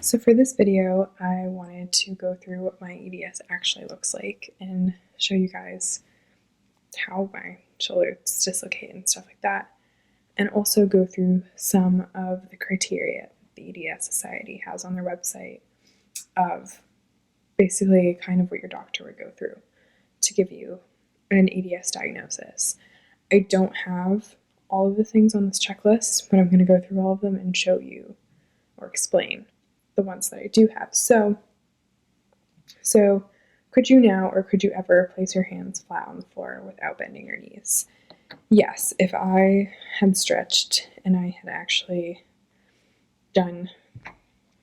So for this video, I wanted to go through what my EDS actually looks like and show you guys how my shoulders dislocate and stuff like that, and also go through some of the criteria the EDS Society has on their website of basically kind of what your doctor would go through to give you an EDS diagnosis. I don't have all of the things on this checklist, but I'm going to go through all of them and show you or explain the ones that I do have. So could you now or could you ever place your hands flat on the floor without bending your knees? Yes, if I had stretched and I had actually done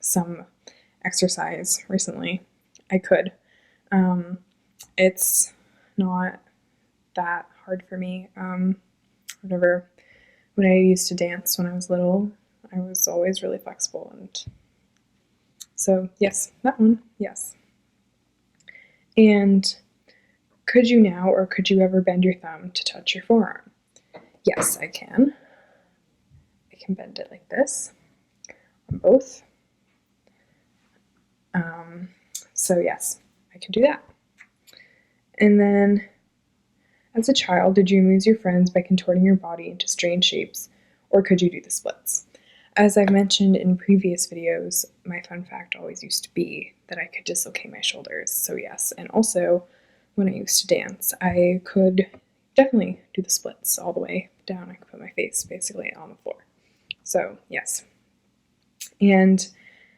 some exercise recently, I could. It's not that hard for me. When I used to dance when I was little, I was always really flexible, and so yes, that one, yes. And could you now or could you ever bend your thumb to touch your forearm? Yes, I can. I can bend it like this on both. So yes, I can do that. And then, as a child, did you amuse your friends by contorting your body into strange shapes, or could you do the splits? As I've mentioned in previous videos, my fun fact always used to be that I could dislocate my shoulders, so yes. And also, when I used to dance, I could definitely do the splits all the way down. I could put my face basically on the floor. So yes. And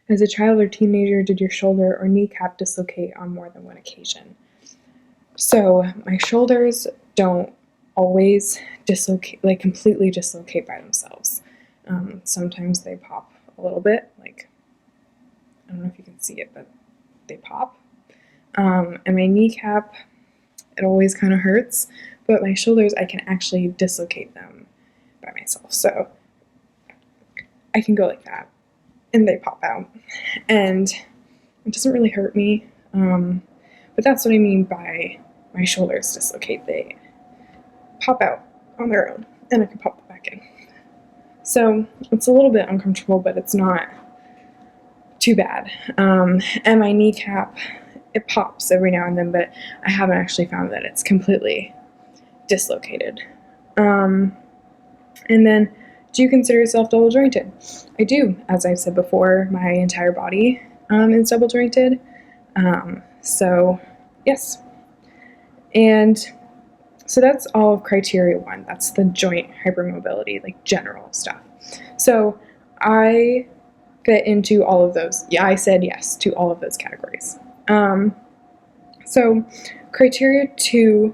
as a child or teenager, did your shoulder or kneecap dislocate on more than one occasion? So my shoulders don't always dislocate, like completely dislocate by themselves. Sometimes they pop a little bit, like, I don't know if you can see it, but they pop. And my kneecap, it always kind of hurts, but my shoulders, I can actually dislocate them by myself. So I can go like that, and they pop out, and it doesn't really hurt me. But that's what I mean by my shoulders dislocate. They pop out on their own, and I can pop them back in. So it's a little bit uncomfortable, but it's not too bad. And my kneecap, it pops every now and then, but I haven't actually found that it's completely dislocated. And then, do you consider yourself double jointed? I do. As I've said before, my entire body is double jointed. So yes. And so that's all of criteria 1. That's the joint hypermobility, like general stuff. So I fit into all of those. Yeah, I said yes to all of those categories. So criteria 2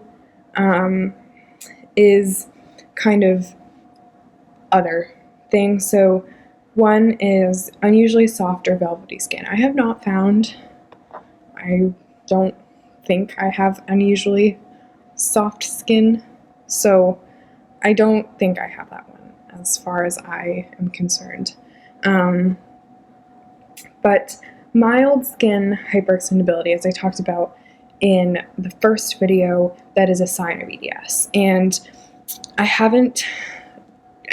is kind of other things. So 1 is unusually soft or velvety skin. I have not found, I don't think I have unusually soft skin, so I don't think I have that one as far as I am concerned. But mild skin hyperextendability, as I talked about in the first video, that is a sign of EDS. And I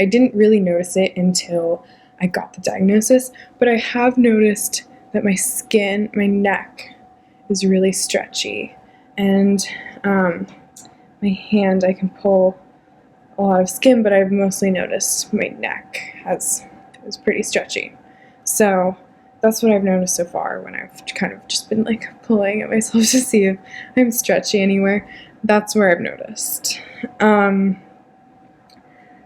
didn't really notice it until I got the diagnosis, but I have noticed that my skin, my neck, is really stretchy, and my hand, I can pull a lot of skin, but I've mostly noticed my neck is pretty stretchy. So that's what I've noticed so far when I've kind of just been like pulling at myself to see if I'm stretchy anywhere. That's where I've noticed.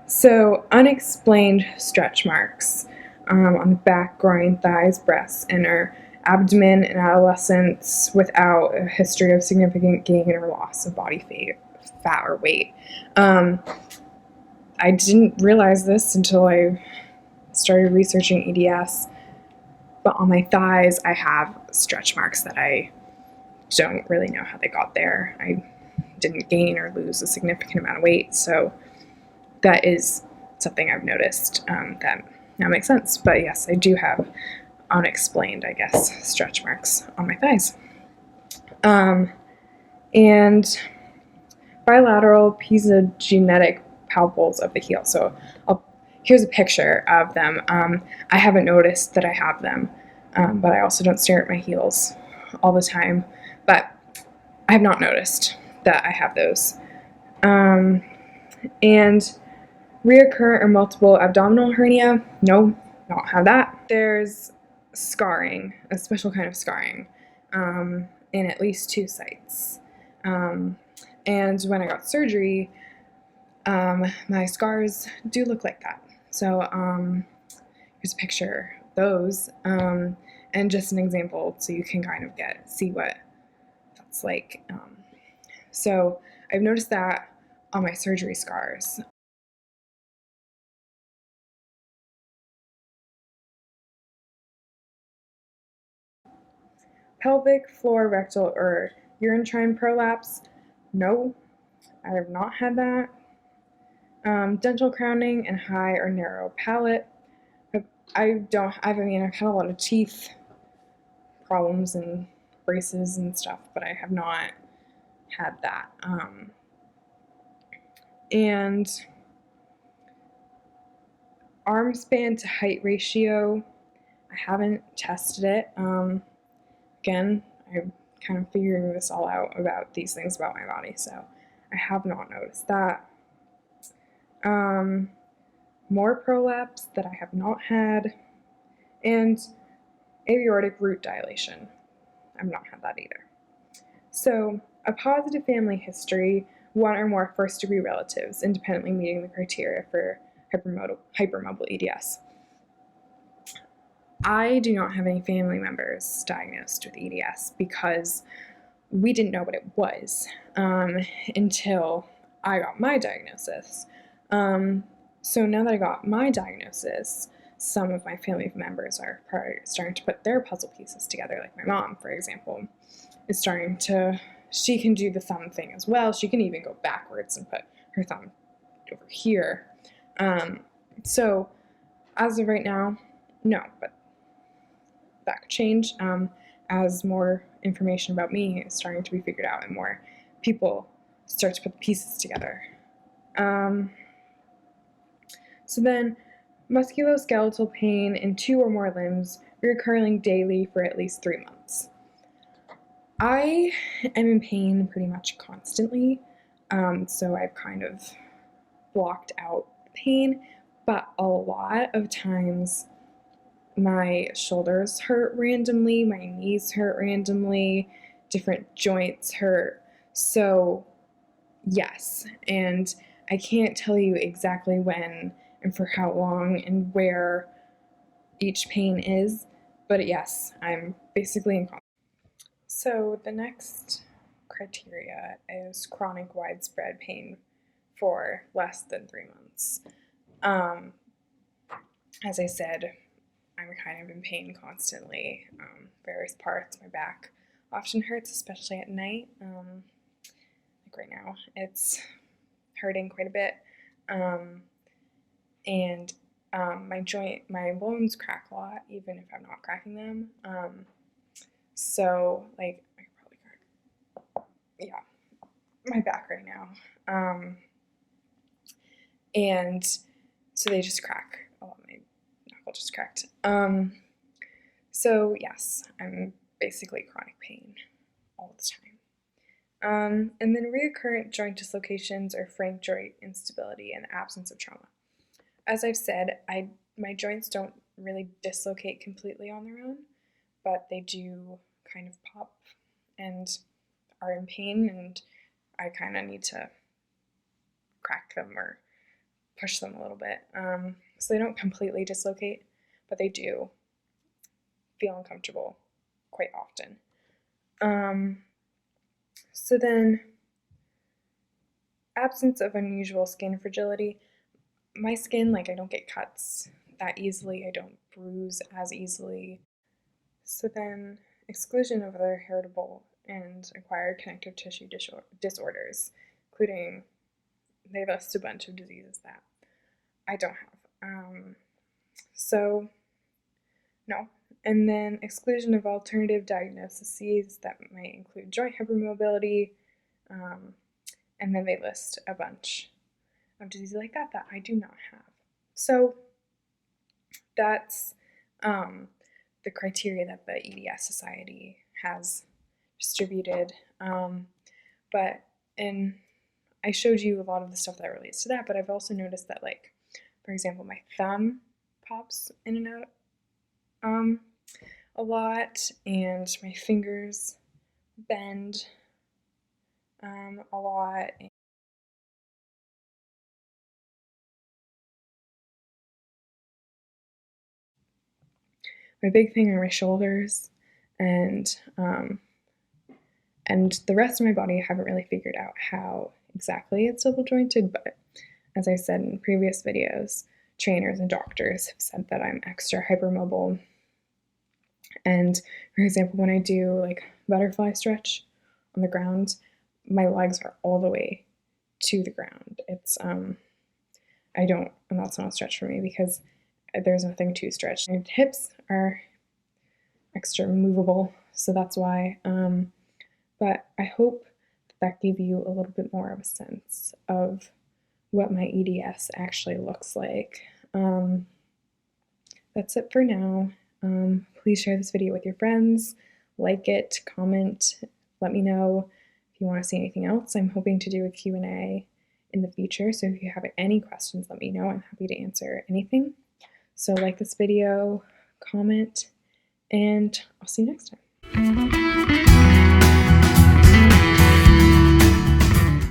So unexplained stretch marks on the back, groin, thighs, breasts, inner abdomen in adolescents without a history of significant gain or loss of body fat or weight. I didn't realize this until I started researching EDS, but on my thighs I have stretch marks that I don't really know how they got there. I didn't gain or lose a significant amount of weight, so that is something I've noticed that now makes sense. But yes, I do have unexplained, I guess, stretch marks on my thighs. And bilateral piezogenetic palpals of the heel. So here's a picture of them. I haven't noticed that I have them But I also don't stare at my heels all the time. But I have not noticed that I have those. And reoccurrent or multiple abdominal hernia, no, don't have that. There's scarring, a special kind of scarring, in at least 2 sites. And when I got surgery, my scars do look like that. So here's a picture of those, and just an example so you can kind of see what that's like. So I've noticed that on my surgery scars. Pelvic, floor, rectal, or uterine prolapse, no, I have not had that. Dental crowning and high or narrow palate. I've had a lot of teeth problems and braces and stuff, but I have not had that. And arm span to height ratio, I haven't tested it. Again, I'm kind of figuring this all out about these things about my body, so I have not noticed that. More prolapse that I have not had, and aortic root dilation. I've not had that either. So, a positive family history, one or more first degree relatives independently meeting the criteria for hypermobile EDS. I do not have any family members diagnosed with EDS because we didn't know what it was until I got my diagnosis. So now that I got my diagnosis, some of my family members are starting to put their puzzle pieces together. Like my mom, for example, is she can do the thumb thing as well. She can even go backwards and put her thumb over here. So as of right now, no, but that could change as more information about me is starting to be figured out and more people start to put the pieces together. So then, musculoskeletal pain in 2 or more limbs, recurring daily for at least 3 months. I am in pain pretty much constantly, so I've kind of blocked out pain, but a lot of times my shoulders hurt randomly, my knees hurt randomly, different joints hurt. So, yes, and I can't tell you exactly when and for how long and where each pain is, but yes, I'm basically in. So, the next criteria is chronic widespread pain for less than 3 months. As I said, I'm kind of in pain constantly. Various parts, my back often hurts, especially at night. Like right now, it's hurting quite a bit. And my bones crack a lot, even if I'm not cracking them. So, like, I could probably crack, yeah, my back right now. And so they just crack. Oh, my knuckle just cracked. So yes, I'm basically chronic pain all the time. And then recurrent joint dislocations or frank joint instability and absence of trauma. As I've said, my joints don't really dislocate completely on their own, but they do kind of pop and are in pain, and I kind of need to crack them or push them a little bit. So they don't completely dislocate, but they do feel uncomfortable quite often. So then, absence of unusual skin fragility. My skin, like, I don't get cuts that easily. I don't bruise as easily. So then, exclusion of other heritable and acquired connective tissue disorders, including, they list a bunch of diseases that I don't have. So, no. And then exclusion of alternative diagnoses that might include joint hypermobility, and then they list a bunch of diseases like that I do not have. So that's the criteria that the EDS Society has distributed. And I showed you a lot of the stuff that relates to that, but I've also noticed that, like, for example, my thumb pops in and out a lot, and my fingers bend a lot. My big thing are my shoulders, and the rest of my body I haven't really figured out how exactly it's double jointed, but as I said in previous videos, trainers and doctors have said that I'm extra hypermobile. And for example, when I do like butterfly stretch on the ground, my legs are all the way to the ground. It's and that's not a stretch for me because there's nothing to stretch. My hips are extra movable, so that's why. But I hope that gave you a little bit more of a sense of what my EDS actually looks like. That's it for now. Please share this video with your friends, like it, comment, let me know if you want to see anything else. I'm hoping to do a Q&A in the future, so if you have any questions, let me know. I'm happy to answer anything. So like this video, comment, and I'll see you next time.